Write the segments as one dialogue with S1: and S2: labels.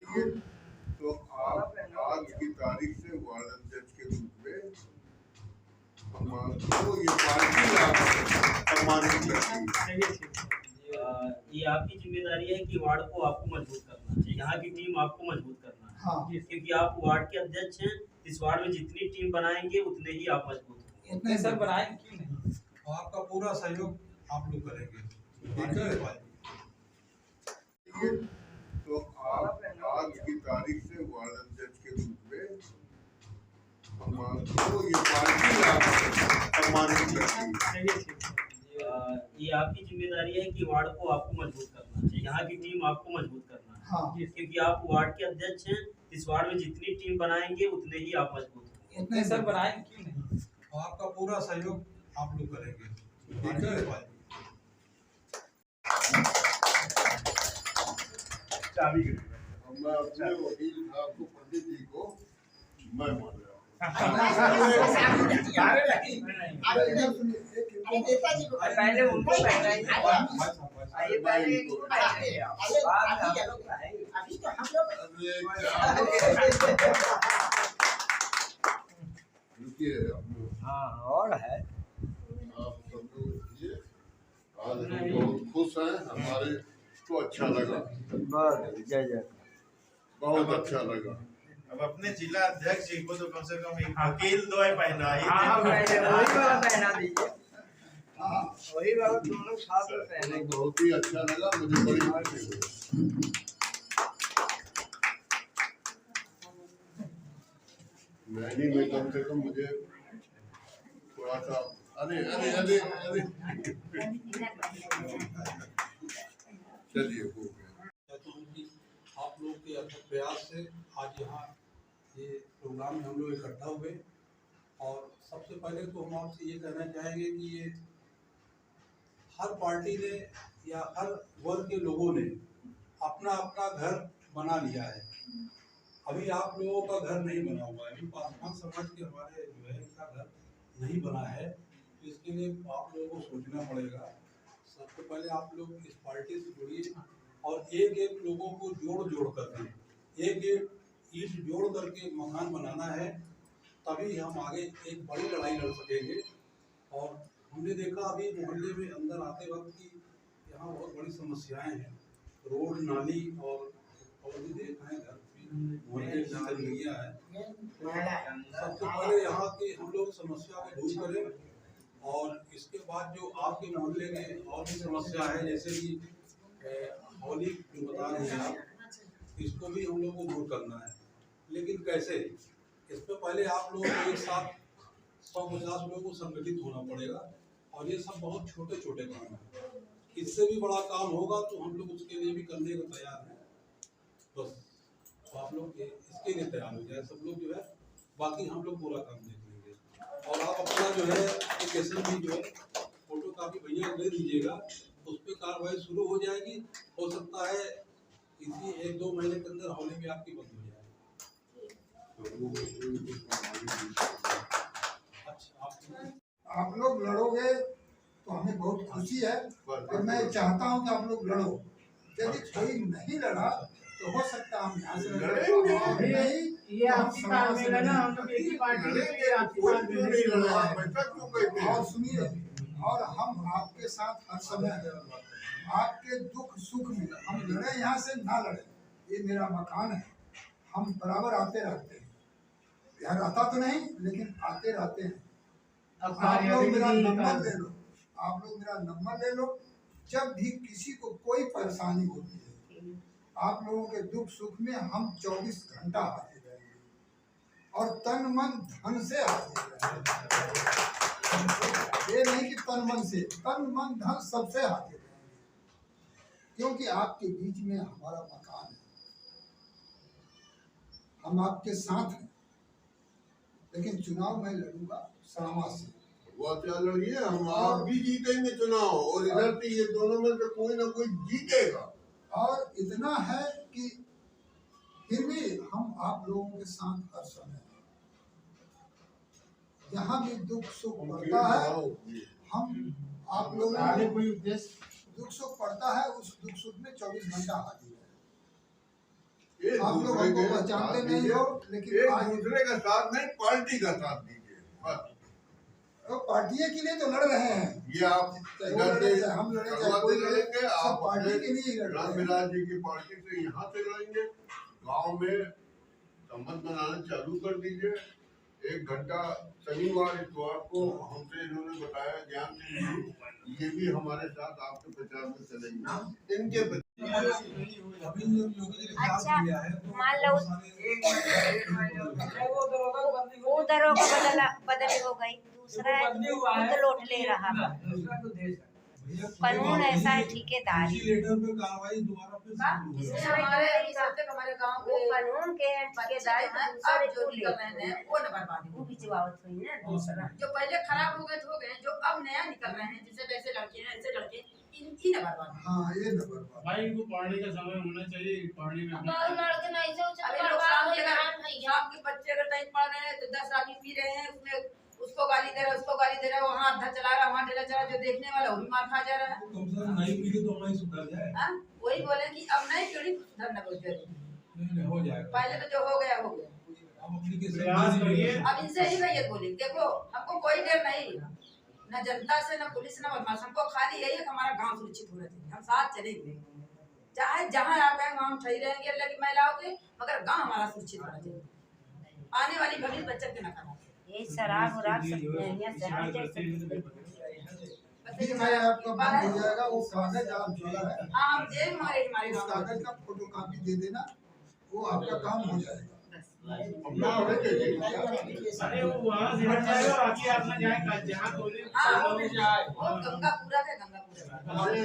S1: तो आप आज की तारीख से वार्ड अध्यक्ष के रूप में हमको ये पार्टी सम्मानित करती है।
S2: ये आपकी जिम्मेदारी है कि वार्ड को आपको मजबूत करना है, यहाँ की टीम आपको मजबूत करना है। हाँ। क्योंकि आप वार्ड के अध्यक्ष हैं, इस वार्ड में जितनी टीम बनाएंगे उतने ही आप मजबूत होंगे।
S3: उतने सर बनाएंगे क्यों नहीं, और आपका पूरा सहयोग आप लोग करेंगे, ठीक है।
S1: तो आप आज की तारीख से वार्ड अध्यक्ष के रूप में हमको ये पार्टी सम्मानित करती है।
S2: ये आपकी जिम्मेदारी है कि वार्ड को आपको मजबूत करना है, यहाँ की टीम आपको मजबूत करना है। हाँ। क्योंकि आप वार्ड के अध्यक्ष हैं, इस वार्ड में जितनी टीम बनाएंगे उतने ही आप मजबूत होंगे।
S3: उतने सर बनाएंगे क्यों नहीं, और आपका पूरा सहयोग आप लोग करेंगे, ठीक है।
S1: मैं अपने वकील साहब को, पंडित जी को मैं मान रहा हूँ।
S4: पहले उनको
S1: रुकिए,
S4: हाँ और है,
S1: आप सब लोग ये आज हम बहुत खुश हैं, हमारे को अच्छा लगा,
S4: जय जय,
S1: बहुत अच्छा लगा।
S5: अब अपने जिला अध्यक्ष जी को तो कम से कम एक वकील दो पहना ही
S4: पहना दीजिए, वही वाला दोनों साथ में पहने।
S1: बहुत ही अच्छा लगा, मुझे बड़ी खुशी हुई। नहीं, मैं कम से कम मुझे थोड़ा सा अरे अरे अरे अरे चलिए हो गया।
S3: आप लोग के अथक प्रयास से आज यहाँ ये प्रोग्राम में हम लोग इकट्ठा हुए, और सबसे पहले तो हम आपसे ये कहना चाहेंगे कि ये हर पार्टी ने या हर वर्ग के लोगों ने अपना अपना घर बना लिया है। अभी आप लोगों का घर नहीं बना हुआ है, अभी पासवान समाज के हमारे जो है इनका घर नहीं बना है, तो इसके लिए आप लोगों को सोचना पड़ेगा। सबसे पहले आप लोग इस पार्टी से जुड़िए और एक एक लोगों को जोड़ करके एक एक ईंट जोड़ करके मकान बनाना है, तभी हम आगे एक बड़ी लड़ाई लड़ सकेंगे। और हमने देखा अभी मोहल्ले में अंदर आते वक्त कि यहाँ बहुत बड़ी समस्याएं हैं, रोड नाली और भी देख रहे हैं घर मोहल्ले की गंदगियाँ है। सबसे पहले यहाँ की हम लोग समस्या को दूर करें, और इसके बाद जो आपके मोहल्ले में और भी समस्या है, जैसे कि होली जो बता रहे हैं आप, इसको भी हम लोग को दूर करना है। लेकिन कैसे, इस पर पहले आप लोग एक साथ 150 लोगों को संगठित होना पड़ेगा, और ये सब बहुत छोटे छोटे काम हैं। इससे भी बड़ा काम होगा तो हम लोग उसके लिए भी करने को तैयार हैं। बस तो आप लोग इसके लिए तैयार हो जाए सब लोग जो है, बाकी हम लोग पूरा काम देख लेंगे। और आप अपना जो है एप्लीकेशन भी जो है फोटो कापी भैया दे दीजिएगा, उस पर कार्रवाई शुरू हो जाएगी। हो सकता है इसी 1-2 महीने के अंदर होली में आपकी बंद हो जाए। अच्छा,
S6: आप लोग लड़ोगे तो हमें बहुत खुशी है, और मैं चाहता हूं कि आप लोग लड़ो। यदि कोई नहीं लड़ा तो हो सकता है हम यहाँ से और सुनिए, और हम आपके साथ हर समय आपके दुख सुख में हम लड़े, यहाँ से ना लड़े, ये मेरा मकान है, हम बराबर आते रहते हैं। यार आता तो नहीं, लेकिन आते रहते हैं। आप लोग मेरा नंबर ले लो, आप लोग मेरा नंबर ले लो। जब भी किसी को कोई परेशानी होती है, आप लोगों के दुख सुख में हम 24 घंटा हाजिर रहेंगे, और तन मन धन से हाजिर रहेंगे। ये नहीं कि तन मन से, तन मन धन सबसे हाजिर रहेंगे, क्योंकि आपके बीच में हमारा मकान है, हम आपके साथ हैं। लेकिन चुनाव मैं लड़ूंगा सड़मा से।
S1: वो क्या लड़िए, हम आप भी जीतेंगे चुनाव, और इधर से ये दोनों में से कोई ना कोई जीतेगा।
S6: और इतना है कि फिर भी हम आप लोगों के साथ हर समय, जहाँ भी दुख सुख पड़ता है, हम आप लोगों को दुख सुख पड़ता है, उस दुख सुख में 24 घंटा हाजिर है।
S1: एक
S6: आप लोग
S1: दूसरे
S6: हमको
S1: के
S6: पहचानते
S1: साथ
S6: नहीं
S1: दीजिए,
S6: हो, लेकिन
S1: एक
S6: आज
S1: दूसरे का साथ नहीं, पार्टी का साथ दीजिए बस।
S6: तो पार्टी के लिए तो लड़ रहे हैं।
S1: ये आप
S6: चाहे वो
S1: इधर
S6: लड़े,
S1: से
S6: चाहे हम लड़े, चाहे
S1: कड़वा
S6: कोई
S1: से
S6: लड़े,
S1: लड़ेंगे,
S6: सब
S1: आप
S6: पार्टी
S1: अपने
S6: के लिए ही लड़ रहे हैं।
S1: रामविलास जी की पार्टी से यहाँ से लड़ेंगे। गांव में संबंध बनाना चालू कर दीजिए। 1 घंटा शनिवार इतवार को हमसे इन्होंने बताया ज्ञान दीजिए, ये भी हमारे साथ आपके प्रचार में चलेंगे। इनके
S3: अभी जो योगी जी ने काम
S7: अच्छा,
S3: किया है तो
S7: मान लो वो दरोगा बदल हो गई, दूसरा खुद लौट ले रहा। कानून ऐसा है, ठेकेदारी
S3: लेटर पे कार्रवाई दोबारा फिर शुरू
S7: जिसमें
S3: होगी।
S7: हमारे गांव के कानून के ठेकेदारी दूसरे को ले
S8: वो न बर्बादी
S7: वो बिचवावत हुई ना दूसरा।
S8: जो पहले खराब हो गए, जो अब नया निकल रहे हैं, जैसे वैसे लड़के हैं ऐसे लड़के, इनकी न बर्बादी।
S6: हाँ, ये नंबर पर
S9: भाई इनको पढ़ने का समय होना चाहिए, पढ़ने में अपना
S7: लड़के नहीं से
S8: अरे लोग शाम के बच्चे अगर नहीं पढ़ रहे हैं तो 10 आदमी पी रहे हैं, उसमें उसको गाली दे रहा है, उसको गाली दे रहा है, वहाँ अड्डा चला रहा है, वहाँ ठेला चला रहा है, जो देखने वाला वो भी मार खा जा रहा है।
S3: कम से कम नई पीढ़ी तो हमारी सुधर जाए।
S8: हाँ? वही बोले कि अब नई पीढ़ी सुधरना बहुत जरूरी है।
S3: नहीं हो जाएगा।
S8: पहले तो जो हो गया हो गया।
S3: अब अपनी
S9: प्रयास करिए।
S8: अब इनसे ही मैं ये बोली, देखो हमको कोई डर नहीं, न जनता से, न पुलिस, न बदमाश, हमको खाली यही है कि हमारा गांव सुरक्षित होना चाहिए। हम साथ चलेंगे, चाहे जहाँ आप हैं वहाँ हम ठहरी रहेंगे अल्लाह की महिलाओं के, मगर गांव हमारा सुरक्षित होना चाहिए। आने वाली भविष्य बच्चों के न खराब।
S7: ये शराब उराब सब यहाँ शराब जैसे
S6: जी, मैं आपको बात हो जाएगा, वो कागज आप जो है
S8: हाँ, हम जेल हमारे
S6: उस
S8: गाँव
S6: कागज का फोटो कॉपी दे देना, वो आपका काम हो जाएगा।
S1: अपना होने चाहिए।
S9: अरे वो वहाँ से हट जाएगा, बाकी अपना जाए जहाँ खोले
S8: हाँ, वो गंगा पूरा है, गंगा पूरा।
S1: अरे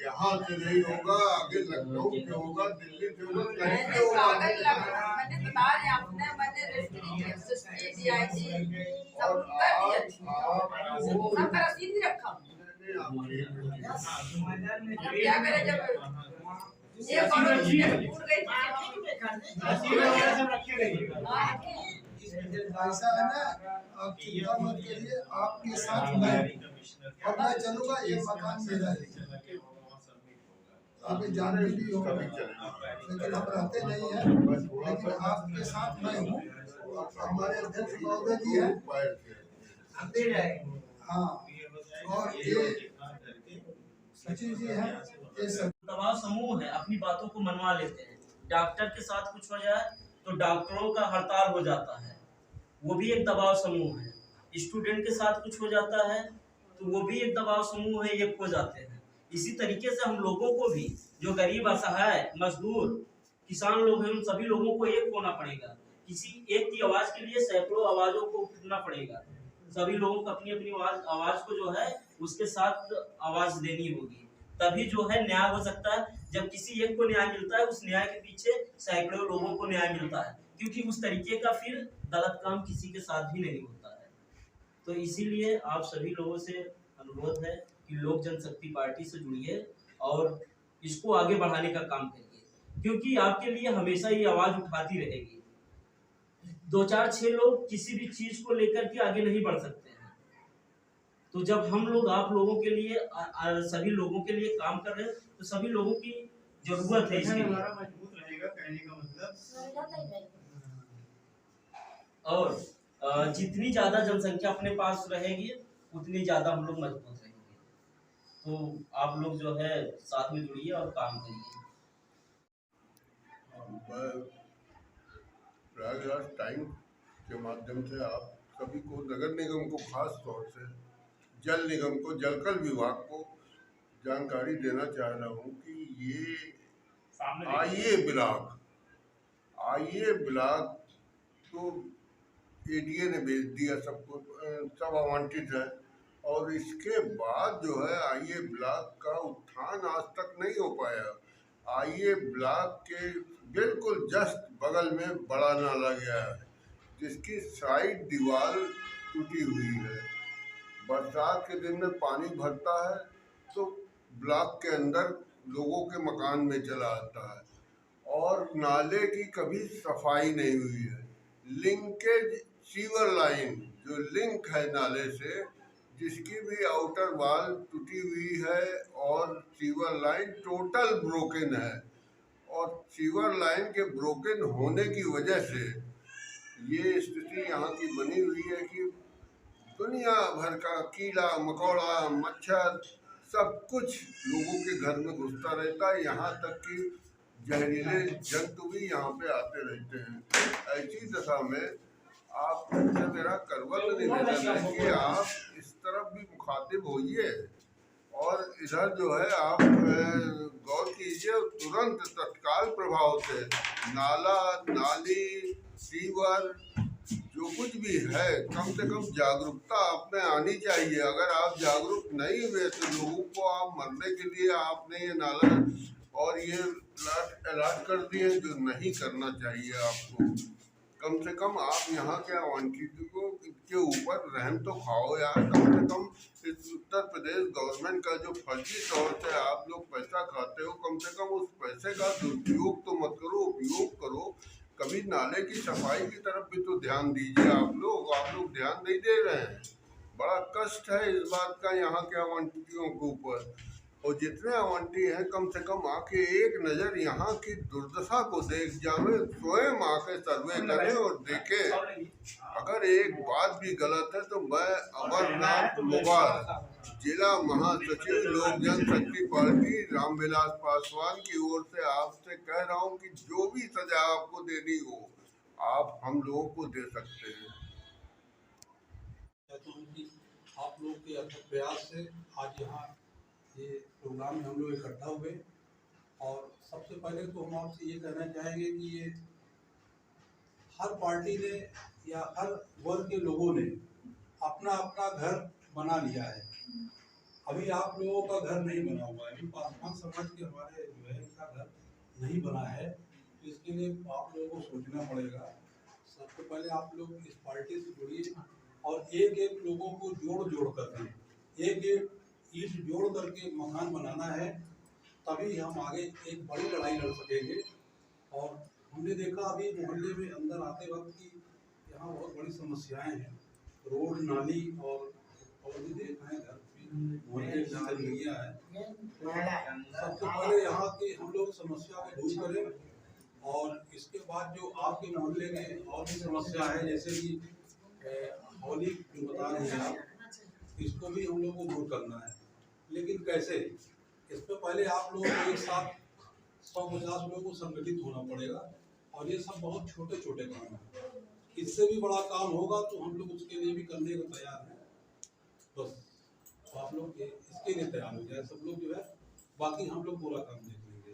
S1: यहाँ से नहीं होगा, आगे लखनऊ से होगा, दिल्ली से होगा, कहीं से
S8: मैंने
S1: होगा।
S8: कागज लगा, मैंने बता रहे आपने, मैंने रजिस्ट्री की, एसएसपी, डीआईजी सब कर दिया, सबका रसीद भी रखा हूँ। क्या करें जब ये कॉलेज टूट गई
S6: ऐसा है ना, आप चिंता मत करिए, आपके साथ मैं और मैं चलूंगा, ये मकान मेरा है। आप जानते भी हो, लेकिन हम रहते नहीं हैं, लेकिन आपके साथ मैं हूँ। हमारे अध्यक्ष महोदय जी हैं, हाँ, और ये सचिव जी हैं, ये सब
S2: दबाव समूह है, अपनी बातों को मनवा लेते हैं। डॉक्टर के साथ कुछ हो जाए तो डॉक्टरों का हड़ताल हो जाता है, वो भी एक दबाव समूह है। स्टूडेंट के साथ कुछ हो जाता है तो वो भी एक दबाव समूह है, एक हो जाते हैं। इसी तरीके से हम लोगों को भी, जो गरीब, असहाय, मजदूर, किसान लोग हैं, उन सभी लोगों को एक होना पड़ेगा। किसी एक की आवाज के लिए सैकड़ों आवाजों को उठना पड़ेगा। सभी लोगों को अपनी अपनी आवाज को जो है उसके साथ आवाज देनी होगी, तभी जो है न्याय हो सकता है। जब किसी एक को न्याय मिलता है, उस न्याय के पीछे सैकड़ों लोगों को न्याय मिलता है, क्योंकि उस तरीके का फिर गलत काम किसी के साथ भी नहीं होता है। तो इसीलिए आप सभी लोगों से अनुरोध है कि लोक जनशक्ति पार्टी से जुड़िए और इसको आगे बढ़ाने का काम करिए, क्योंकि आपके लिए हमेशा ये आवाज उठाती रहेगी। 2 4 6 लोग किसी भी चीज को लेकर के आगे नहीं बढ़ सकते हैं। तो जब हम लोग आप लोगों के लिए सभी लोगों के लिए काम कर रहे हैं, तो सभी लोगों की जरूरत है इसके लिए।
S5: मजबूत रहेगा, कहने का मतलब।
S2: और जितनी ज्यादा जनसंख्या अपने पास रहेगी उतनी ज्यादा हम लोग मजबूत रहेंगे। तो आप लोग जो है साथ में जुड़िए और काम करिए।
S1: प्रयागराज टाइम के माध्यम से आप सभी को, नगर निगम को, खास तौर से जल निगम को, जलकल विभाग को जानकारी देना चाह रहा हूँ कि ये आइए ब्लॉक तो एडीए ने भेज दिया सबको, सब आवंटित है, और इसके बाद जो है आइए ब्लॉक का उत्थान आज तक नहीं हो पाया। आइए ब्लॉक के बिल्कुल जस्ट बगल में बड़ा नाला गया है, जिसकी साइड दीवार टूटी हुई है। बरसात के दिन में पानी भरता है तो ब्लॉक के अंदर लोगों के मकान में चला आता है, और नाले की कभी सफाई नहीं हुई है। लिंकेज सीवर लाइन जो लिंक है नाले से, जिसकी भी आउटर वॉल टूटी हुई है और सीवर लाइन टोटल ब्रोकन है, और सीवर लाइन के ब्रोकन होने की वजह से ये स्थिति यहाँ की बनी हुई है कि दुनिया भर का कीड़ा मकोड़ा मच्छर सब कुछ लोगों के घर में घुसता रहता है, यहाँ तक कि जहरीले जंतु भी यहाँ पे आते रहते हैं। ऐसी दशा में आप मेरा करवल निवेदन है कि आप इस तरफ भी मुखातिब होइए और इधर जो है आप गौर कीजिए, तुरंत तत्काल प्रभाव से नाला नाली सीवर जो कुछ भी है कम से कम जागरूकता आप में आनी चाहिए। अगर आप जागरूक नहीं हुए तो लोगों को आप मरने के लिए आपने ये नाला और ये प्लाट अलॉट कर दिए, जो नहीं करना चाहिए आपको। कम से कम आप यहाँ के अवांछितों के ऊपर रहम तो खाओ यार। कम से कम इस उत्तर प्रदेश गवर्नमेंट का जो फर्जी तौर से आप लोग पैसा खाते हो, कम से कम उस पैसे का दुरुपयोग तो मत करो, उपयोग करो। कभी नाले की सफाई की तरफ भी तो ध्यान दीजिए। आप लोग ध्यान नहीं दे रहे हैं। बड़ा कष्ट है इस बात का यहाँ के अवांछितों के ऊपर। और जितने अवांटी हैं कम से कम आके एक नज़र यहाँ की दुर्दशा को देख जावे, स्वयं आके सर्वे करें और देखें। अगर एक बात भी गलत है तो मैं अमरनाथ मोबाल जिला महासचिव लोक जनशक्ति पार्टी रामविलास पासवान की ओर से आपसे कह रहा हूँ कि जो भी सजा आपको देनी हो आप हम लोगों को दे सकते हैं।
S3: आप लोग के अथक प्रयास से आज यहाँ ये प्रोग्राम में हम लोग इकट्ठा हुए और सबसे पहले तो हम आपसे ये कहना चाहेंगे कि ये हर पार्टी ने या हर वर्ग के लोगों ने अपना अपना घर बना लिया है। अभी आप लोगों का घर नहीं बना हुआ है, अभी पासवान समाज के हमारे जो है इनका घर नहीं बना है। तो इसके लिए आप लोगों को सोचना पड़ेगा। सबसे पहले आप लोग इस पार्टी से जुड़िए और एक एक लोगों को जोड़ करके एक एक ईंट जोड़ करके मकान बनाना है, तभी हम आगे एक बड़ी लड़ाई लड़ सकेंगे। और हमने देखा अभी मोहल्ले में अंदर आते वक्त कि यहाँ बहुत बड़ी समस्याएं हैं, रोड नाली और भी देख रहे हैं घर मोहल्ले की गंदगियाँ है। सबसे पहले यहाँ की हम लोग समस्या को दूर करें और इसके बाद जो आपके मोहल्ले में और भी समस्या है जैसे कि होली जो बता रहे हैं आप, इसको भी हम लोग को दूर करना है। लेकिन कैसे? इससे पहले आप लोगों को एक साथ 150 लोगों को संगठित होना पड़ेगा और ये सब बहुत छोटे छोटे काम हैं। इससे भी बड़ा काम होगा तो हम लोग उसके लिए भी करने को तैयार हैं। बस तो आप लोग इसके लिए तैयार हो जाए सब लोग जो है, बाकी हम लोग पूरा काम देख लेंगे।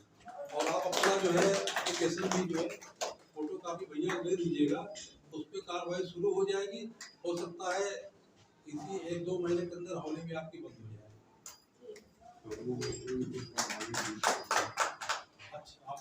S3: और आप अपना जो है एप्लीकेशन भी जो है फोटो कापी भैया दे दीजिएगा, उस पर कार्रवाई शुरू हो जाएगी। हो सकता है इसी 1-2 महीने के अंदर होली भी आपकी बंद हो जाए। अच्छा,